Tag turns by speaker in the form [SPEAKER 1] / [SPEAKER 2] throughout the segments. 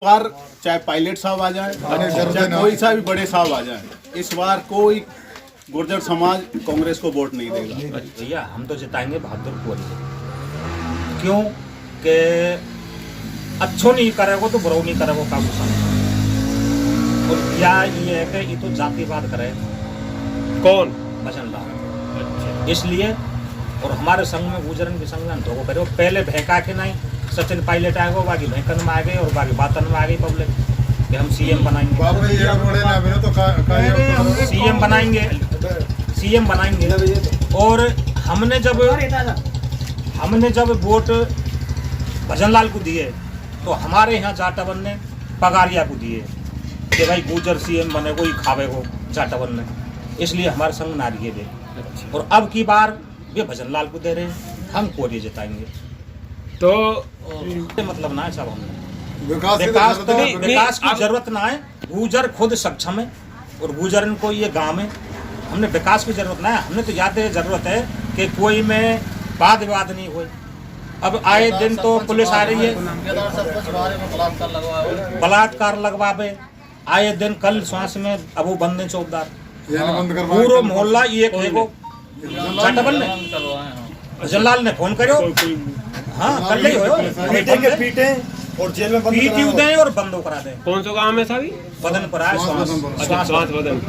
[SPEAKER 1] बार चाहे पायलट साहब आ जाए, चाहे कोई सा भी बड़े साहब आ जाए, इस बार कोई गुर्जर समाज कांग्रेस को वोट नहीं देगा।
[SPEAKER 2] भैया हम तो जिताएंगे बहादुर कुंवर जी। क्यों कि अच्छो नहीं करेगो तो बुरा नहीं करेगो का गुस्सा। और क्या ये है कि ये तो जातिवाद करे
[SPEAKER 3] कौन
[SPEAKER 2] भजन लाल, इसलिए और हमारे संघ में गुजरन के संघ में धोखो करे। पहले भहका के नहीं सचिन पायलट आएगा, बाकी भैंकन में आ गए और बाकी बातन में आ गई पब्लिक कि हम सीएम बनाएंगे, सीएम बनाएंगे। और हमने जब वोट भजन लाल को दिए तो हमारे यहाँ जाटवन ने पगारिया को दिए कि भाई गुजर सीएम बने कोई खावे को जाटवन ने, इसलिए हमारे संग नारिये दे। और अब की बार वे भजन लाल को दे रहे हैं, हम कोरी जिताएंगे।
[SPEAKER 3] तो
[SPEAKER 2] मतलब ना है साहब, हमने विकास की जरूरत ना है। गुजर खुद सक्षम है और गुजरन को ये गांव में हमने विकास की जरूरत ना है। हमने तो ज्यादा जरूरत है कि कोई में वाद विवाद नहीं हो। अब आए दिन तो पुलिस आ रही है, बलात्कार लगवावे आए दिन। कल श्वास में अबू बंदे चौकदार पूरा मोहल्ला ये जलाल ने फोन करो। हाँ कल ही
[SPEAKER 4] पीटे और जेल में
[SPEAKER 2] पीटी दें और बंदो करा दें।
[SPEAKER 3] कौन सा गांव में था भी
[SPEAKER 2] बदन पर आए
[SPEAKER 3] श्वास बदन।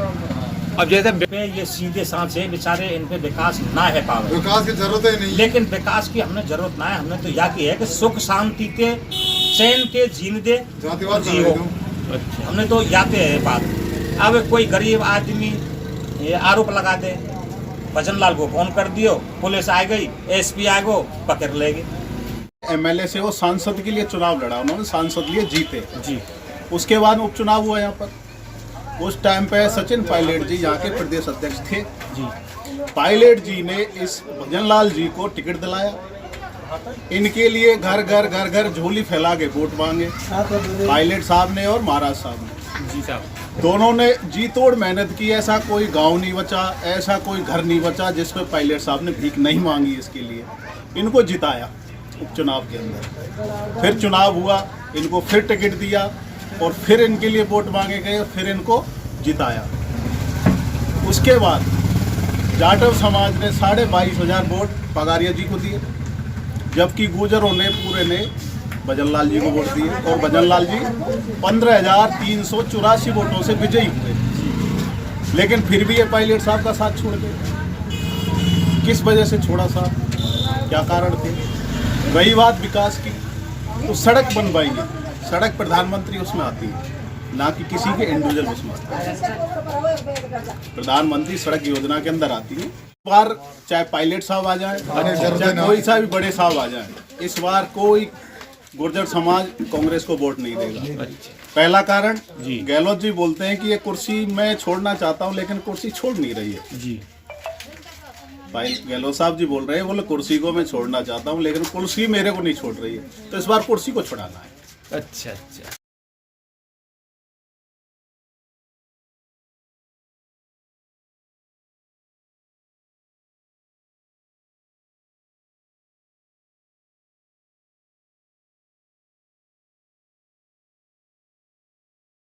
[SPEAKER 3] अब जैसे
[SPEAKER 2] ये सीधे सांस है बेचारे, इन पे विकास ना है पावे,
[SPEAKER 1] विकास की जरूरत ही नहीं।
[SPEAKER 2] लेकिन विकास की हमने जरूरत ना है। हमने तो यह की है कि सुख शांति के चैन के जीने दे जियो। हमने तो याते है बात। अब कोई गरीब आदमी ये आरोप लगा दे, भजन लाल को फोन कर दियो, पुलिस आ गई, एसपी आ गो, पकड़ लेगी।
[SPEAKER 1] एमएलए से वो सांसद के लिए चुनाव लड़ा, उन्होंने सांसद लिए जीते
[SPEAKER 2] जी।
[SPEAKER 1] उसके बाद उपचुनाव हुआ यहाँ पर। उस टाइम पे सचिन पायलट जी यहाँ के प्रदेश अध्यक्ष थे
[SPEAKER 2] जी।
[SPEAKER 1] पायलट जी ने इस भजन लाल जी को टिकट दिलाया, इनके लिए घर घर झोली फैला के वोट मांगे पायलट साहब ने और महाराज साहब ने।
[SPEAKER 3] जी साहब
[SPEAKER 1] दोनों ने जी तोड़ मेहनत की। ऐसा कोई गांव नहीं बचा, ऐसा कोई घर नहीं बचा जिसमें पायलट साहब ने भीख नहीं मांगी। इसके लिए इनको जिताया उपचुनाव के अंदर। फिर चुनाव हुआ, इनको फिर टिकट दिया और फिर इनके लिए वोट मांगे गए और फिर इनको जिताया। उसके बाद जाटव समाज ने 22,500 वोट पगारिया जी को दिए, जबकि गुजरों ने पूरे ने भजन लाल जी को वोट दिए और भजन लाल जी 15,384 वोटों से विजयी हुए। लेकिन फिर भी ये पायलट साहब का साथ छोड़ गए। किस वजह से छोड़ा साहब, क्या कारण थे? रही बात विकास की, तो सड़क बनवाएंगे, सड़क प्रधानमंत्री उसमें आती है, ना कि किसी के इंडिविजुअल उसमें आती है। प्रधानमंत्री सड़क योजना के अंदर आती है। इस बार चाहे पायलट साहब आ जाए, चाहे कोई सा भी बड़े साहब आ जाए, इस बार कोई गुर्जर समाज कांग्रेस को वोट नहीं देगा। पहला कारण गहलोत जी बोलते हैं कि ये कुर्सी मैं छोड़ना चाहता हूं, लेकिन कुर्सी छोड़ नहीं रही है
[SPEAKER 3] जी।
[SPEAKER 1] भाई गहलोत साहब जी बोल रहे हैं, बोले कुर्सी को मैं छोड़ना चाहता हूं, लेकिन कुर्सी मेरे को नहीं छोड़ रही है। तो इस बार कुर्सी को छुड़ाना है।
[SPEAKER 3] अच्छा अच्छा।